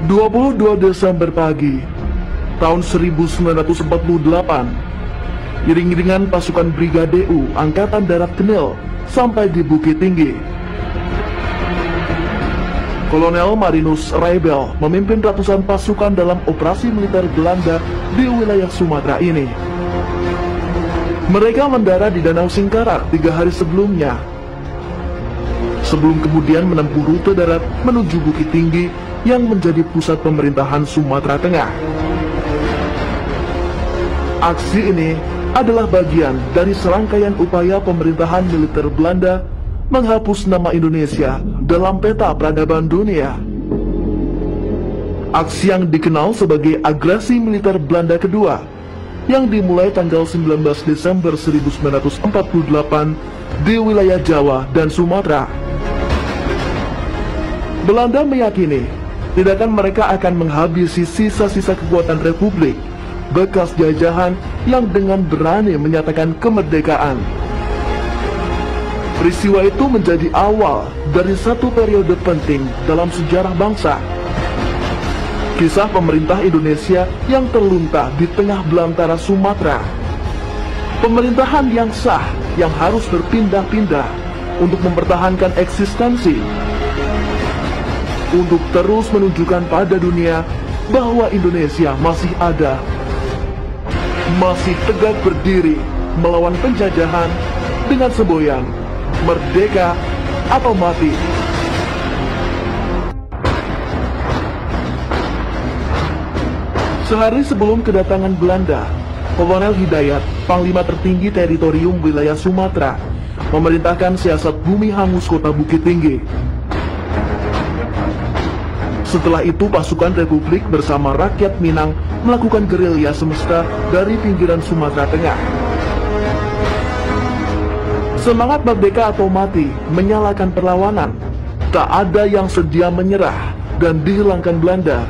22 Desember pagi tahun 1948, iring-iringan pasukan Brigade U Angkatan Darat Knil sampai di Bukit Tinggi. Kolonel Marinus Rebel memimpin ratusan pasukan dalam operasi militer Belanda di wilayah Sumatera ini. Mereka mendarat di Danau Singkarak 3 hari sebelumnya, sebelum kemudian menempuh rute darat menuju Bukit Tinggi yang menjadi pusat pemerintahan Sumatera Tengah. Aksi ini adalah bagian dari serangkaian upaya pemerintahan militer Belanda menghapus nama Indonesia dalam peta peradaban dunia. Aksi yang dikenal sebagai agresi militer Belanda kedua, yang dimulai tanggal 19 Desember 1948 di wilayah Jawa dan Sumatera. Belanda meyakini tindakan mereka akan menghabisi sisa-sisa kekuatan Republik bekas jajahan yang dengan berani menyatakan kemerdekaan. Peristiwa itu menjadi awal dari satu periode penting dalam sejarah bangsa. Kisah pemerintah Indonesia yang terlunta di tengah belantara Sumatera. Pemerintahan yang sah yang harus berpindah-pindah untuk mempertahankan eksistensi, untuk terus menunjukkan pada dunia bahwa Indonesia masih ada, masih tegak berdiri melawan penjajahan dengan semboyan merdeka atau mati. Sehari sebelum kedatangan Belanda, Kolonel Hidayat, Panglima tertinggi teritorium wilayah Sumatera, memerintahkan siasat bumi hangus kota Bukit Tinggi. Setelah itu pasukan Republik bersama rakyat Minang melakukan gerilya semesta dari pinggiran Sumatera Tengah. Semangat merdeka atau mati menyalakan perlawanan. Tak ada yang sedia menyerah dan dihilangkan Belanda.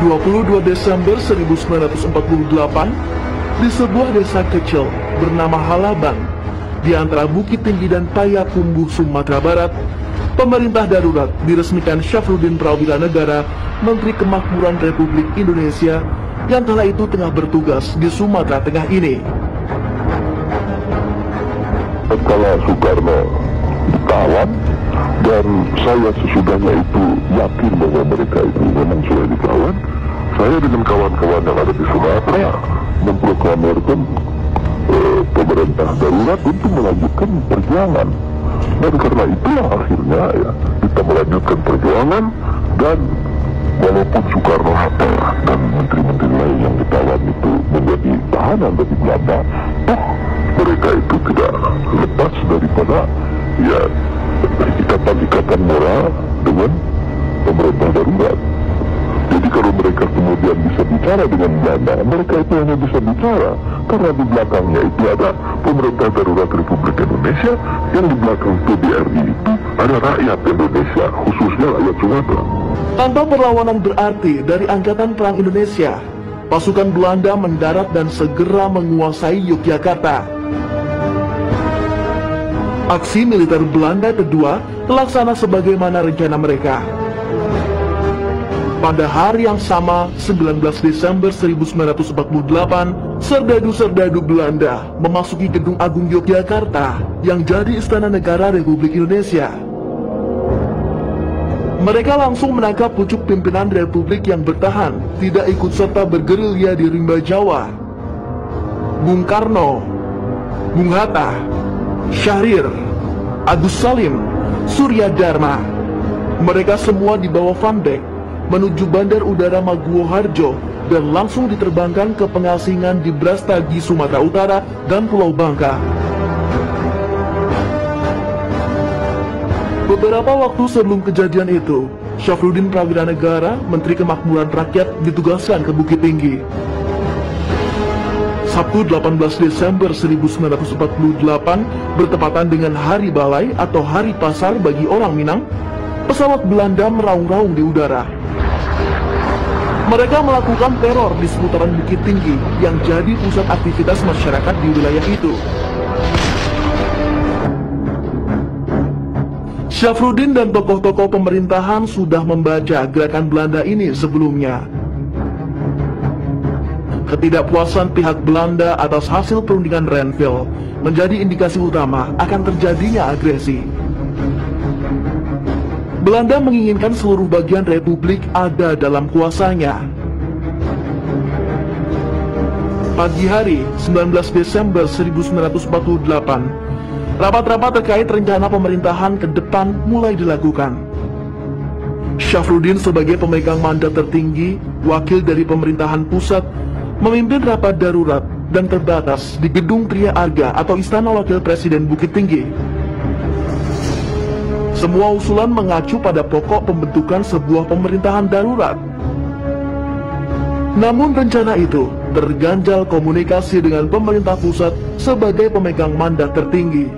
22 Desember 1948, di sebuah desa kecil bernama Halaban, di antara Bukit Tinggi dan Payakumbuh, Sumatera Barat, pemerintah darurat diresmikan Syafruddin Prawira Negara, Menteri Kemakmuran Republik Indonesia, yang kala itu tengah bertugas di Sumatera Tengah ini. Kala Soekarno ditawan, dan saya sesudahnya itu yakin bahwa mereka itu memang sudah ditawan, saya dengan kawan-kawan yang ada di Sumatera memproklamirkan pemerintah darurat untuk melanjutkan perjuangan. Dan karena itulah akhirnya ya kita melanjutkan perjuangan, dan walaupun Soekarno Hatta dan menteri-menteri lain yang ditawan itu menjadi tahanan dari Belanda, mereka itu tidak lepas daripada ya ikatan-ikatan moral dengan pemerintah darurat. Jadi kalau mereka kemudian bisa bicara dengan Belanda, mereka itu hanya bisa bicara karena di belakangnya itu ada pemerintah darurat Republik Indonesia, yang di belakang PBRI itu ada rakyat Indonesia, khususnya rakyat Sumatera. Tanpa perlawanan berarti dari Angkatan Perang Indonesia, pasukan Belanda mendarat dan segera menguasai Yogyakarta. Aksi militer Belanda kedua terlaksana sebagaimana rencana mereka. Pada hari yang sama, 19 Desember 1948, serdadu-serdadu Belanda memasuki Gedung Agung Yogyakarta yang jadi istana negara Republik Indonesia. Mereka langsung menangkap pucuk pimpinan Republik yang bertahan, tidak ikut serta bergerilya di rimba Jawa. Bung Karno, Bung Hatta, Syahrir, Agus Salim, Surya Dharma. Mereka semua dibawa Van Dijk menuju Bandar Udara Maguwo Harjo dan langsung diterbangkan ke pengasingan di Brastagi, Sumatera Utara dan Pulau Bangka. Beberapa waktu sebelum kejadian itu, Syafruddin Prawira Negara, Menteri Kemakmuran Rakyat, ditugaskan ke Bukit Tinggi. Sabtu 18 Desember 1948 bertepatan dengan Hari Balai atau Hari Pasar bagi orang Minang, pesawat Belanda meraung-raung di udara. Mereka melakukan teror di seputaran Bukit Tinggi yang jadi pusat aktivitas masyarakat di wilayah itu. Syafruddin dan tokoh-tokoh pemerintahan sudah membaca gerakan Belanda ini sebelumnya. Ketidakpuasan pihak Belanda atas hasil perundingan Renville menjadi indikasi utama akan terjadinya agresi. Belanda menginginkan seluruh bagian Republik ada dalam kuasanya. Pagi hari 19 Desember 1948, rapat-rapat terkait rencana pemerintahan ke depan mulai dilakukan. Syafruddin sebagai pemegang mandat tertinggi, wakil dari pemerintahan pusat, memimpin rapat darurat dan terbatas di Gedung Tria Arga atau Istana Wakil Presiden Bukit Tinggi. Semua usulan mengacu pada pokok pembentukan sebuah pemerintahan darurat. Namun rencana itu terganjal komunikasi dengan pemerintah pusat sebagai pemegang mandat tertinggi.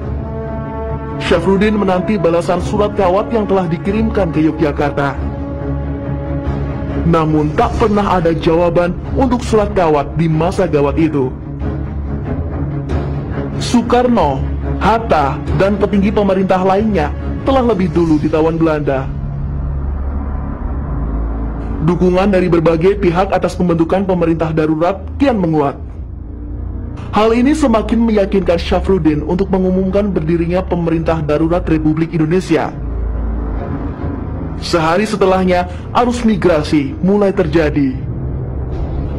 Syafruddin menanti balasan surat kawat yang telah dikirimkan ke Yogyakarta. Namun tak pernah ada jawaban untuk surat kawat di masa gawat itu. Soekarno, Hatta, dan petinggi pemerintah lainnya telah lebih dulu ditawan Belanda. Dukungan dari berbagai pihak atas pembentukan pemerintah darurat kian menguat. Hal ini semakin meyakinkan Syafruddin untuk mengumumkan berdirinya pemerintah darurat Republik Indonesia. Sehari setelahnya, arus migrasi mulai terjadi.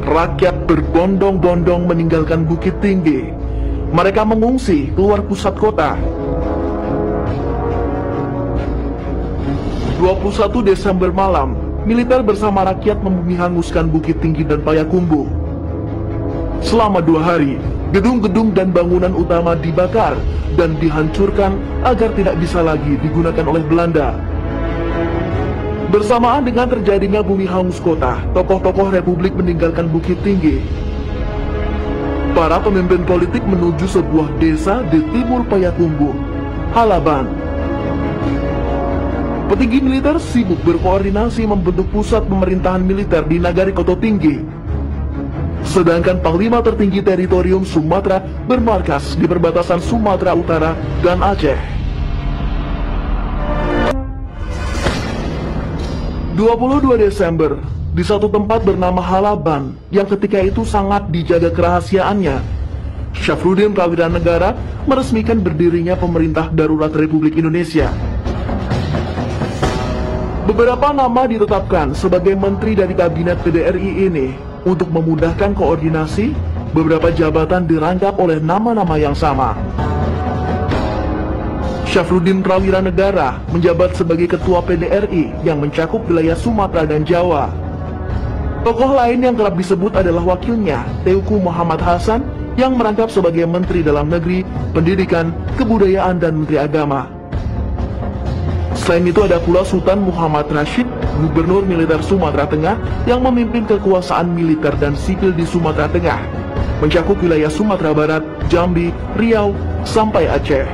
Rakyat berbondong-bondong meninggalkan Bukit Tinggi. Mereka mengungsi keluar pusat kota. 21 Desember malam, militer bersama rakyat membumi hanguskan Bukit Tinggi dan Payakumbuh. Selama 2 hari, gedung-gedung dan bangunan utama dibakar dan dihancurkan agar tidak bisa lagi digunakan oleh Belanda. Bersamaan dengan terjadinya bumi hangus kota, tokoh-tokoh Republik meninggalkan Bukit Tinggi. Para pemimpin politik menuju sebuah desa di timur Payakumbuh, Halaban. Petinggi militer sibuk berkoordinasi membentuk pusat pemerintahan militer di Nagari Koto Tinggi. Sedangkan Panglima tertinggi teritorium Sumatera bermarkas di perbatasan Sumatera Utara dan Aceh. 22 Desember, di satu tempat bernama Halaban, yang ketika itu sangat dijaga kerahasiaannya, Syafruddin Prawiranegara meresmikan berdirinya pemerintah darurat Republik Indonesia. Beberapa nama ditetapkan sebagai menteri dari kabinet PDRI ini. Untuk memudahkan koordinasi, beberapa jabatan dirangkap oleh nama-nama yang sama. Syafruddin Prawiranegara menjabat sebagai ketua PDRI yang mencakup wilayah Sumatera dan Jawa. Tokoh lain yang kerap disebut adalah wakilnya, Teuku Muhammad Hasan, yang merangkap sebagai Menteri Dalam Negeri, Pendidikan, Kebudayaan, dan Menteri Agama. Selain itu ada pula Sultan Muhammad Rashid, Gubernur Militer Sumatera Tengah, yang memimpin kekuasaan militer dan sipil di Sumatera Tengah, mencakup wilayah Sumatera Barat, Jambi, Riau, sampai Aceh.